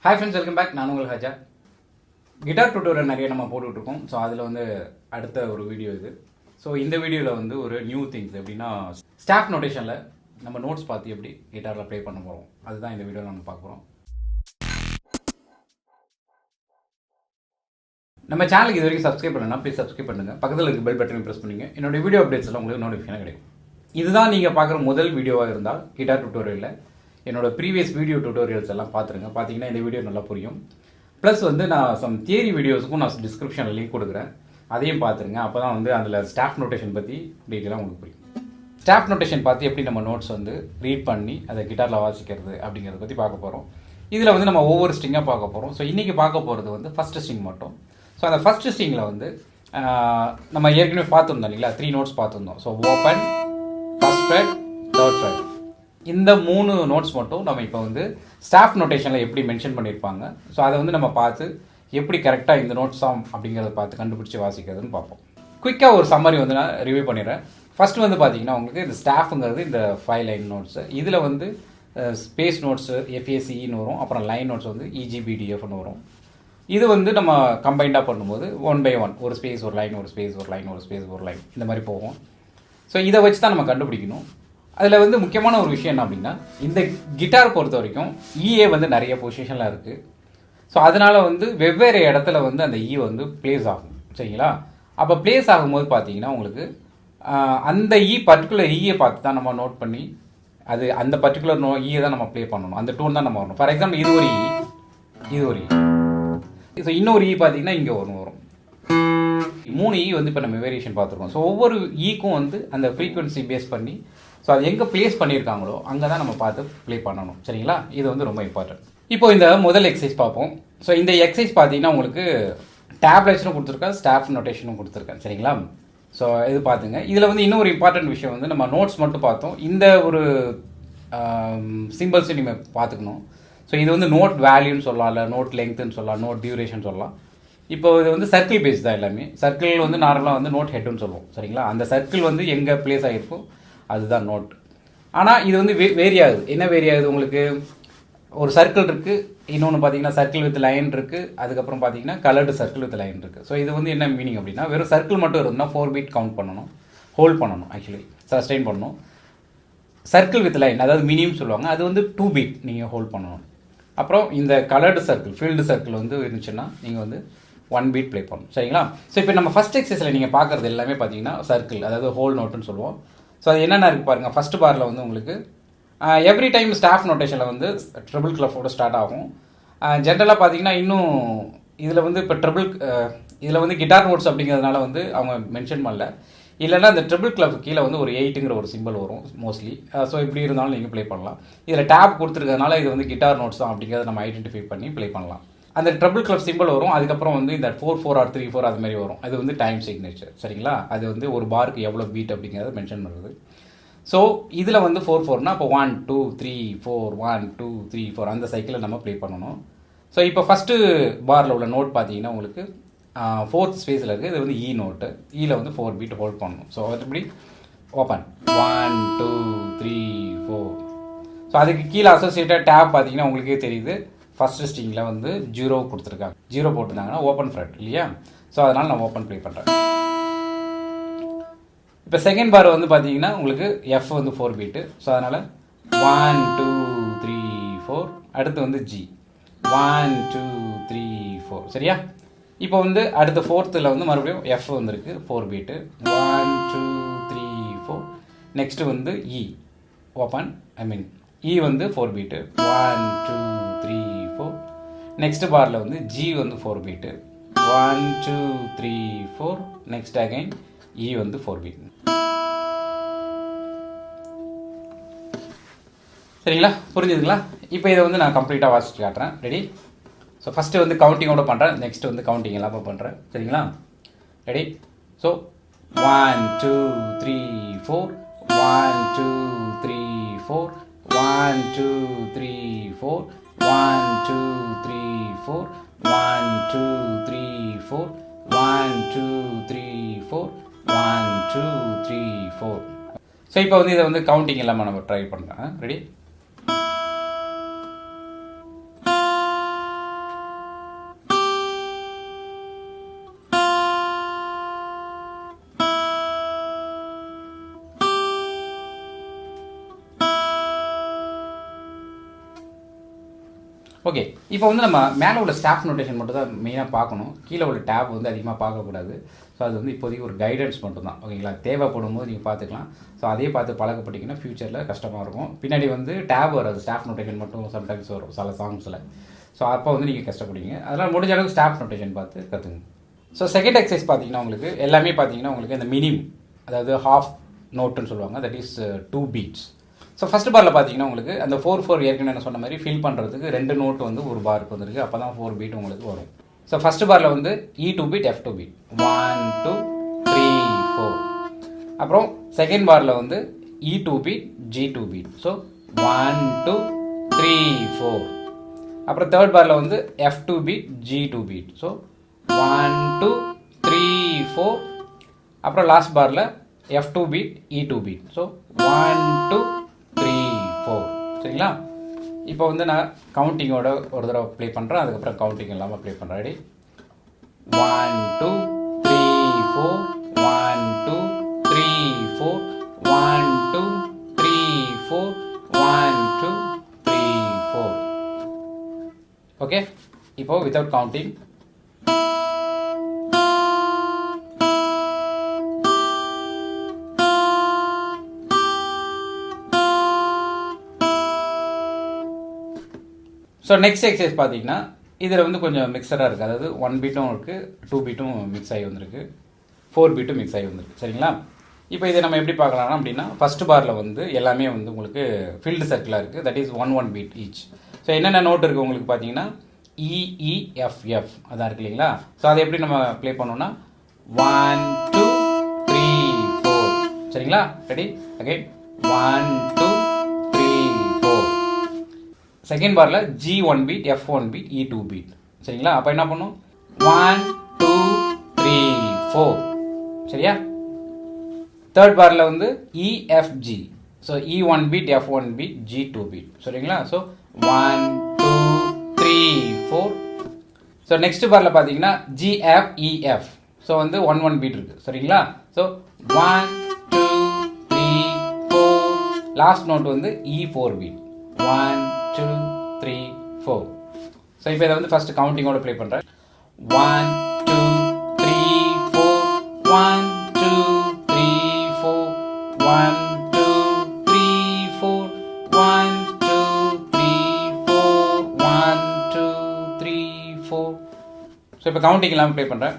Hi friends, welcome back. நான் உங்கள் ஹஜா. Guitar tutorial நிறைய நம்ம போட்டுட்ருக்கோம். ஸோ அதில் வந்து அடுத்த ஒரு வீடியோ இது. ஸோ இந்த வீடியோவில் வந்து ஒரு நியூ திங்ஸ் எப்படின்னா ஸ்டாஃப் நோட்டேஷனில் நம்ம நோட்ஸ் பார்த்து எப்படி கிட்டாரில் ப்ளே பண்ண போகிறோம், அதுதான் இந்த வீடியோவில் நம்ம பார்க்க போகிறோம். நம்ம சேனலுக்கு இது வரைக்கும் சப்ஸ்கிரைப் பண்ணலன்னா ப்ளீஸ் சப்ஸ்கிரைப் பண்ணுங்கள். பக்கத்தில் இருக்க பெல் பட்டனை ப்ரெஸ் பண்ணுங்கள். என்னோட வீடியோ அப்டேட்ஸ் எல்லாம் உங்களுக்கு நோட்டிஃபிகேஷன் கிடைக்கும். இதுதான் நீங்கள் பார்க்குற முதல் வீடியோவாக இருந்தால் கிட்டார் டியூட்டோரியலில் என்னோட ப்ரீவியஸ் வீடியோ டியூட்டோரியல்ஸ் எல்லாம் பார்த்துருங்க. பார்த்தீங்கன்னா இந்த வீடியோ நல்லா புரியும். ப்ளஸ் வந்து நான் சம் தியரி வீடியோஸுக்கும் நான் டிஸ்கிரிப்ஷனில் லிங்க் கொடுக்குறேன், அதையும் பார்த்துருங்க. அப்போ தான் வந்து அதில் ஸ்டாஃப் நோட்டேஷன் பற்றி டீட்டெயிலாக உங்களுக்கு புரியும். ஸ்டாஃப் நோட்டேஷன் பார்த்து எப்படி நம்ம நோட்ஸ் வந்து ரீட் பண்ணி அதை கிட்டாரில் வாசிக்கிறது அப்படிங்கிறத பற்றி பார்க்க போகிறோம். இதில் வந்து நம்ம ஒவ்வொரு ஸ்ட்ரிங்காக பார்க்க போகிறோம். ஸோ இன்றைக்கி பார்க்க போகிறது வந்து ஃபஸ்ட்டு ஸ்ட்ரிங் மட்டும். ஸோ அந்த ஃபஸ்ட்டு ஸ்ட்ரிங்கில் வந்து நம்ம ஏற்கனவே பார்த்துருந்தோம் இல்லைங்களா, 3 நோட்ஸ் பார்த்துருந்தோம். So open, first Fred, third Fred, இந்த 3 நோட்ஸ் மட்டும் நம்ம இப்போ வந்து ஸ்டாஃப் நோட்டேஷனில் எப்படி மென்ஷன் பண்ணியிருப்பாங்க, ஸோ அதை வந்து நம்ம பார்த்து எப்படி கரெக்டாக இந்த நோட்ஸ் அப்படிங்கிறத பார்த்து கண்டுபிடிச்சி வாசிக்கிறதுன்னு பார்ப்போம். குயிக்காக ஒரு சம்மரி வந்து நான் ரிவ்யூ பண்ணிடுறேன். ஃபஸ்ட்டு வந்து பார்த்தீங்கன்னா உங்களுக்கு இந்த ஸ்டாஃப்ங்கிறது இந்த 5 லைன் நோட்ஸு. இதில் வந்து ஸ்பேஸ் நோட்ஸு எஃப்ஏசின்னு வரும், அப்புறம் லைன் நோட்ஸ் வந்து இஜிபிடிஎஃப்னு வரும். இது வந்து நம்ம கம்பைண்டாக பண்ணும்போது 1 by 1 ஒரு ஸ்பேஸ் ஒரு லைன், ஒரு ஸ்பேஸ் ஒரு லைன், ஒரு ஸ்பேஸ் ஒரு லைன், இந்த மாதிரி போகும். ஸோ இதை வச்சு தான் நம்ம கண்டுபிடிக்கணும். அதில் வந்து முக்கியமான ஒரு விஷயம் என்ன அப்படின்னா, இந்த கிட்டார் பொறுத்த வரைக்கும் ஈஏ வந்து நிறைய பொசிஷனில் இருக்குது. ஸோ அதனால் வந்து வெவ்வேறு இடத்துல வந்து அந்த ஈ வந்து பிளேஸ் ஆகும். சரிங்களா? அப்போ பிளேஸ் ஆகும்போது பார்த்தீங்கன்னா உங்களுக்கு அந்த பர்டிகுலர் ஈயை பார்த்து தான் நம்ம நோட் பண்ணி அது அந்த பர்டிகுலர் ஈயை தான் நம்ம ப்ளே பண்ணணும், அந்த டோன் தான் நம்ம வரணும். ஃபார் எக்ஸாம்பிள் இது ஒரு ஈ, இது ஒரு ஈ. ஸோ இன்னொரு ஈ பார்த்தீங்கன்னா இங்கே ஒன்று வரும். 3 ஈ வந்து இப்போ நம்ம வேரியேஷன் பார்த்துருக்கோம். ஸோ ஒவ்வொரு ஈக்கும் வந்து அந்த ஃப்ரீக்வன்சி பேஸ் பண்ணி ஸோ அது எங்கே ப்ளேஸ் பண்ணியிருக்காங்களோ அங்கே தான் நம்ம பார்த்து ப்ளே பண்ணணும். சரிங்களா? இது வந்து ரொம்ப இம்பார்ட்டன்ட். இப்போ இந்த முதல் எக்ஸசைஸ் பார்ப்போம். ஸோ இந்த எக்ஸசைஸ் பார்த்தீங்கன்னா உங்களுக்கு டேப்லெட்ஸும் கொடுத்துருக்கேன், ஸ்டாஃப் நோட்டேஷனும் கொடுத்துருக்கேன். சரிங்களா? ஸோ இது பார்த்துங்க. இதில் வந்து இன்னொரு இம்பார்ட்டன்ட் விஷயம் வந்து நம்ம நோட்ஸ் மட்டும் பார்த்தோம், இந்த ஒரு சிம்பிள்ஸும் நீங்கள் பார்த்துக்கணும். ஸோ இது வந்து நோட் வேல்யூன்னு சொல்லலாம், இல்லை நோட் லெங்க்த்துன்னு சொல்லலாம், நோட் டியூரேஷன் சொல்லலாம். இப்போ இது வந்து சர்க்கிள் பேஸ் தான் எல்லாமே. சர்க்கிள் வந்து நார்மலாக வந்து நோட் ஹெட்டுன்னு சொல்லுவோம். சரிங்களா? அந்த சர்க்கிள் வந்து எங்கே ப்ளேஸ் ஆகிருக்கோ அதுதான் நோட். ஆனால் இது வந்து வேரி ஆகுது. என்ன வேரி ஆகுது, உங்களுக்கு ஒரு சர்க்கிள் இருக்குது, இன்னொன்று பார்த்தீங்கன்னா சர்க்கிள் வித் லைன் இருக்குது, அதுக்கப்புறம் பார்த்தீங்கன்னா கலர்டு சர்க்கிள் வித் லைன் இருக்குது. ஸோ இது வந்து என்ன மீனிங் அப்படின்னா, வெறும் சர்க்கிள் மட்டும் இருந்தால் 4 பீட் கவுண்ட் பண்ணணும், ஹோல்ட் பண்ணணும், ஆக்சுவலி சஸ்டெயின் பண்ணணும். சர்க்கிள் வித் லைன் அதாவது மினிமம் சொல்லுவாங்க, அது வந்து 2 பீட் நீங்கள் ஹோல்ட் பண்ணணும். அப்புறம் இந்த கலர்டு சர்க்கிள் ஃபீல்டு சர்க்கிள் வந்து இருந்துச்சுன்னா நீங்கள் வந்து 1 பீட் ப்ளே பண்ணணும். சரிங்களா? ஸோ இப்போ நம்ம ஃபஸ்ட் எக்ஸசைஸில் நீங்கள் பார்க்குறது எல்லாமே பார்த்தீங்கன்னா சர்க்கிள், அதாவது ஹோல் நோட்டுன்னு சொல்லுவோம். ஸோ அது என்னென்ன இருக்குது பாருங்கள். ஃபஸ்ட் பாரில் வந்து உங்களுக்கு எவ்ரி டைம் ஸ்டாஃப் நோட்டேஷனில் வந்து ட்ரிபிள் கிளஃபோட ஸ்டார்ட் ஆகும். ஜென்ரலாக பார்த்தீங்கன்னா இன்னும் இதில் வந்து இப்போ இதில் வந்து கிட்டார் நோட்ஸ் அப்படிங்கிறதுனால வந்து அவங்க மென்ஷன் பண்ணல, இல்லைன்னா இந்த ட்ரிபிள் கிளஃப் கீழே வந்து ஒரு 8ங்கிற ஒரு சிம்பிள் வரும் மோஸ்ட்லி. ஸோ இப்படி இருந்தாலும் நீங்கள் ப்ளே பண்ணலாம். இதில் டேப் கொடுத்துருக்கிறதுனால இது வந்து கிட்டார் நோட்ஸ் தான் அப்படிங்கிறத நம்ம ஐடென்டிஃபை பண்ணி ப்ளே பண்ணலாம். அந்த ட்ரிபிள் கிளப் சிம்பிள் வரும், அதுக்கப்புறம் வந்து இந்த 4/4 ஆர் 3/4 அது மாதிரி வரும். அது வந்து டைம் சிக்னேச்சர். சரிங்களா? அது வந்து ஒரு பாருக்கு எவ்வளோ பீட் அப்படிங்கிறத மென்ஷன் பண்ணுறது. ஸோ இதில் வந்து 4/4னா அப்போ 1 2 3 4 1 2 3 4 அந்த சைக்கிளில் நம்ம ப்ளே பண்ணணும். ஸோ இப்போ ஃபஸ்ட்டு பாரில் உள்ள நோட் பார்த்தீங்கன்னா உங்களுக்கு 4th ஸ்பேஸில் இருக்குது. இது வந்து இ நோட்டு. இயில் வந்து 4 பீட் ஹோல்ட் பண்ணணும். ஸோ அதுபடி ஓப்பன் 1 2 3 4. ஸோ அதுக்கு கீழே அசோசியேட்டட் டேப் பார்த்தீங்கன்னா உங்களுக்கே தெரியுது. ஃபஸ்ட்டு ஸ்ட்ரிங்கில் வந்து 0 கொடுத்துருக்காங்க, 0 போட்டிருந்தாங்கன்னா ஓப்பன் ஃப்ரெட் இல்லையா? ஸோ அதனால் நான் ஓப்பன் ப்ளே பண்ணுறேன். இப்போ செகண்ட் பார் வந்து பார்த்தீங்கன்னா உங்களுக்கு எஃப் வந்து 4 பீட்டு. ஸோ அதனால் 1 2 3 4. அடுத்து வந்து ஜி 1 2 3 4. சரியா? இப்போ வந்து அடுத்த 4th வந்து மறுபடியும் எஃப் வந்துருக்கு 4 பீட்டு. 1 2 3 4. நெக்ஸ்ட்டு வந்து இ ஓப்பன், இ வந்து 4 பீட்டு. 1 2 3 4. நெக்ஸ்ட் பாரில் வந்து ஜி வந்து 4 பீட்டு. 1 2 3 4. நெக்ஸ்ட் அகைன் இ வந்து 4 பீட். சரிங்களா? புரிஞ்சுதுங்களா? இப்போ இதை வந்து நான் கம்ப்ளீட்டாக வாசிச்சு காட்டுறேன். ரெடி? ஸோ ஃபஸ்ட்டு வந்து கவுண்டிங்கோட பண்ணுறேன், நெக்ஸ்ட் வந்து கவுண்டிங் எல்லாமே பண்ணுறேன். சரிங்களா? ரெடி? ஸோ 1 2 3 4. 1 2 3 4. 1 2 3 4. 1 2 3 4. 1 2 3 4. 1 2 3 4. 1 2 3 4. ஸோ இப்போ வந்து இதை வந்து கவுண்டிங் எல்லாமே நம்ம ட்ரை பண்ணுறேன். ரெடி? ஓகே, இப்போ வந்து நம்ம மேலே உள்ள ஸ்டாஃப் நோட்டேஷன் மட்டும் தான் மெயினாக பார்க்கணும். கீழே உள்ள டேப் வந்து அதிகமாக பார்க்கக்கூடாது. ஸோ அது வந்து இப்போதைக்கு ஒரு கைடன்ஸ் மட்டும் தான். ஓகேங்களா, தேவைப்படும் போது நீங்கள் பார்த்துக்கலாம். ஸோ அதே பார்த்து பழக்கப்பட்டிங்கன்னா ஃப்யூச்சரில் கஷ்டமாக இருக்கும். பின்னாடி வந்து டேப் வராது, ஸ்டாஃப் நோட்டேஷன் மட்டும் சம்டைம்ஸ் வரும் சில சாங்ஸில். ஸோ அப்போ வந்து நீங்கள் கஷ்டப்படுவீங்க. அதனால் முடிஞ்ச அளவுக்கு ஸ்டாஃப் நோட்டேஷன் பார்த்து கற்றுங்க. ஸோ செகண்ட் எக்ஸசைஸ் பார்த்தீங்கன்னா உங்களுக்கு எல்லாமே பார்த்தீங்கன்னா உங்களுக்கு இந்த மினிம், அதாவது ஹாஃப் நோட்டுன்னு சொல்லுவாங்க, that is 2 beats. So first பாரில் பார்த்தீங்கன்னா உங்களுக்கு அந்த 4/4 ஏற்கனவே நான் சொன்ன மாதிரி ஃபில் பண்ணுறதுக்கு 2 நோட்டு வந்து ஒரு பாருக்கு வந்துருக்கு. அப்போ தான் 4 பீட் உங்களுக்கு வரும். ஸோ ஃபஸ்ட் பாரில் வந்து E2 பீட் F2 பீட் 1 2 3 4. அப்புறம் செகண்ட் பாரில் வந்து E2 beat G2 beat. So 1 2 3 4. அப்புறம் தேர்ட் பாரில் வந்து F2 beat G2 beat. So 1 2 3 4. அப்புறம் லாஸ்ட் பாரில் F2 beat E2 beat. So 1 2 3 4. சரிங்களா, இப்போ வந்து நான் கவுண்டிங்கோட ஒரு தடவை ப்ளே பண்ணுறேன், அதுக்கப்புறம் கவுண்டிங் இல்லாமல் ப்ளே பண்ணுறேன். ரெடி? 1 2 3 4 1 2 3 4 1 2 3 4 1 2 3 4. ஓகே, இப்போ without counting. So next exercise பார்த்தீங்கன்னா இதில் வந்து கொஞ்சம் மிக்சராக இருக்குது. அதாவது 1 பீட்டும் இருக்குது, 2 பீட்டும் மிக்ஸ் ஆகி வந்திருக்கு, 4 பீட்டும் மிக்ஸ் ஆகி வந்திருக்கு. சரிங்களா, இப்போ இதை நம்ம எப்படி பார்க்கலாம் அப்படின்னா ஃபஸ்ட் பாரில் வந்து எல்லாமே வந்து உங்களுக்கு ஃபில்டு சர்க்கிளாக இருக்குது, that is 1 beat each. So என்னென்ன நோட் இருக்குது உங்களுக்கு பார்த்தீங்கன்னா EEFF அதான் இருக்கு இல்லைங்களா. ஸோ அதை எப்படி நம்ம ப்ளே பண்ணோம்னா 1 2 3 4. சரிங்களா, ரெடி? அகைன் 1 2 3 4. செகண்ட் பாரில் G1 beat F1 beat E2 beat. சரிங்களா, அப்போ என்ன பண்ணும் 1 2 3 4. சரியா, தேர்ட் பாரில் வந்து EFG. So E1 beat F1 beat G2 beat. சரிங்களா, ஸோ 1 2 3 4. ஸோ நெக்ஸ்ட் பாரில் பார்த்தீங்கன்னா GFEF. ஸோ வந்து 1 பீட் இருக்குது. சரிங்களா, ஸோ 1 2 3 4. லாஸ்ட் நோட் வந்து E4 பீட் 1 2 3 4. ஸோ இப்போ இதை வந்து ஃபர்ஸ்ட் கவுண்டிங்கோட ப்ளே பண்ணுறேன். 1 2 3 4 1 2 3 4 1 2 3 4 1 2 3 4 1 2 3 4. ஸோ இப்போ கவுண்டிங் இல்லாமல் ப்ளே பண்ணுறேன்.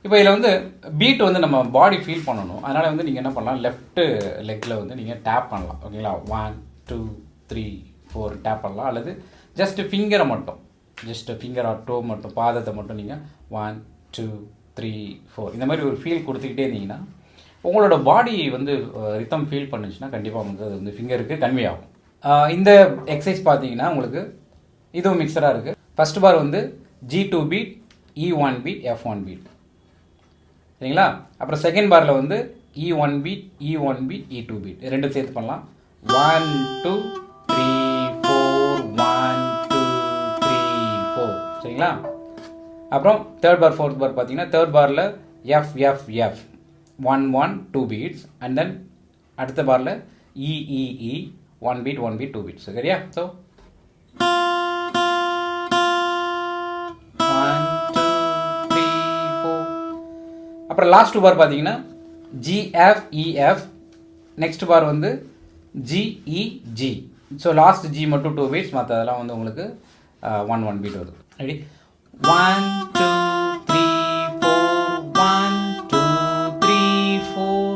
இப்போ இதில் வந்து பீட் வந்து நம்ம பாடி ஃபீல் பண்ணணும். அதனால் வந்து நீங்கள் என்ன பண்ணலாம், லெஃப்ட் லெக்கில் வந்து நீங்கள் டேப் பண்ணலாம். ஓகேங்களா, 1 2 3 4 டேப் பண்ணலாம். அல்லது ஜஸ்ட் ஃபிங்கரை மட்டும், ஜஸ்ட் ஃபிங்கர் ஆர் டோ மட்டும், பாதத்தை மட்டும் நீங்கள் 1 2 3 4 இந்த மாதிரி ஒரு ஃபீல் கொடுத்துக்கிட்டே இருந்தீங்கன்னா உங்களோட பாடி வந்து ரித்தம் ஃபீல் பண்ணுச்சுன்னா கண்டிப்பாக வந்து அது வந்து ஃபிங்கருக்கு கன்வே ஆகும். இந்த எக்ஸசைஸ் பார்த்தீங்கன்னா உங்களுக்கு இதுவும் மிக்சராக இருக்குது. ஃபர்ஸ்ட் பார் வந்து G2 beat E1 beat F1 beat. சரிங்களா, அப்புறம் செகண்ட் பாரில் வந்து E1 beat E1 beat E2 beat ரெண்டும் சேர்த்து பண்ணலாம். 1 2 3 4 1 2 3 4. சரிங்களா, அப்புறம் தேர்ட் பார் ஃபோர்த் பார் பார்த்தீங்கன்னா தேர்ட் பாரில் FFF 1 1 2 பீட்ஸ் அண்ட் தென் அடுத்த பாரில் EEE 1 பீட் 1 பீட் 2 பீட்ஸ். சரியா, ஸோ அப்புறம் லாஸ்ட் பார் பார்த்தீங்கன்னா GFEF, நெக்ஸ்ட் பார் வந்து GEG. ஸோ லாஸ்ட் G மட்டும் 2 பீட்ஸ், மற்றதெல்லாம் வந்து உங்களுக்கு 1 பீட் வருது. ரெடி? 1 2 3 4 1 2 3 4.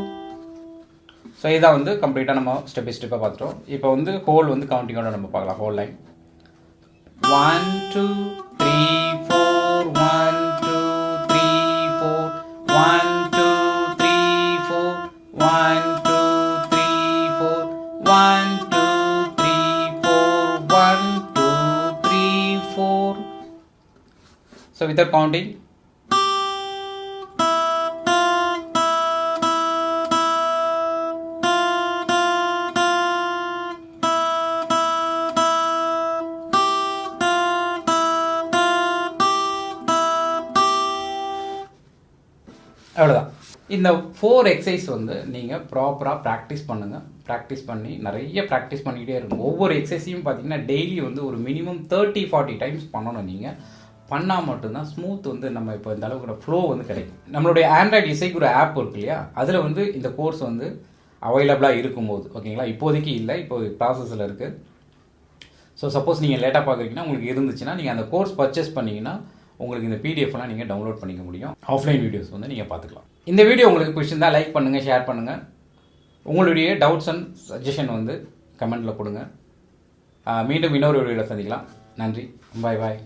ஸோ இதான் வந்து கம்ப்ளீட்டாக நம்ம ஸ்டெப் பை ஸ்டெப்பாக பார்த்துட்டோம். இப்போ வந்து ஹோல் வந்து கவுண்டிங்கோட நம்ம பார்க்கலாம். Whole line 1 2 3 4 1 2 3 4 1 2 3 4 1 2 3 4 1 2 3 4 1 2 3 4. So without counting. அவ்வளோதான். இந்த 4 எக்ஸசைஸ் வந்து நீங்கள் ப்ராப்பராக ப்ராக்டிஸ் பண்ணுங்கள். ப்ராக்டிஸ் பண்ணி நிறைய ப்ராக்டிஸ் பண்ணிக்கிட்டே இருக்கும். ஒவ்வொரு எக்ஸசைஸையும் பார்த்தீங்கன்னா டெய்லி வந்து ஒரு மினிமம் 30-40 டைம்ஸ் பண்ணணும். நீங்கள் பண்ணால் மட்டும்தான் ஸ்மூத் வந்து நம்ம இப்போ இந்த அளவுக்கு ஃப்ளோ வந்து கிடைக்கும். நம்மளுடைய ஆண்ட்ராய்டு இசைக்குற ஆப் இருக்கு இல்லையா, அதில் வந்து இந்த கோர்ஸ் வந்து அவைலபிளாக இருக்கும்போது ஓகேங்களா, இப்போதைக்கு இல்லை, இப்போ ப்ராசஸில் இருக்குது. ஸோ சப்போஸ் நீங்கள் லேட்டாக பார்க்குறீங்கன்னா உங்களுக்கு இருந்துச்சுன்னா நீங்கள் அந்த கோர்ஸ் பர்ச்சேஸ் பண்ணிங்கன்னா உங்களுக்கு இந்த பிடிஎஃப்லாம் நீங்கள் டவுன்லோட் பண்ணிக்க முடியும். ஆஃப்லைன் வீடியோஸ் வந்து நீங்கள் பார்த்துக்கலாம். இந்த வீடியோ உங்களுக்கு பிடிச்சிருந்தால் லைக் பண்ணுங்கள், ஷேர் பண்ணுங்கள். உங்களுடைய டவுட்ஸ் அண்ட் சஜஷன் வந்து கமெண்ட்டில் கொடுங்க. மீண்டும் இன்னொரு வீடியோவில் சந்திக்கலாம். நன்றி. பாய் பாய்.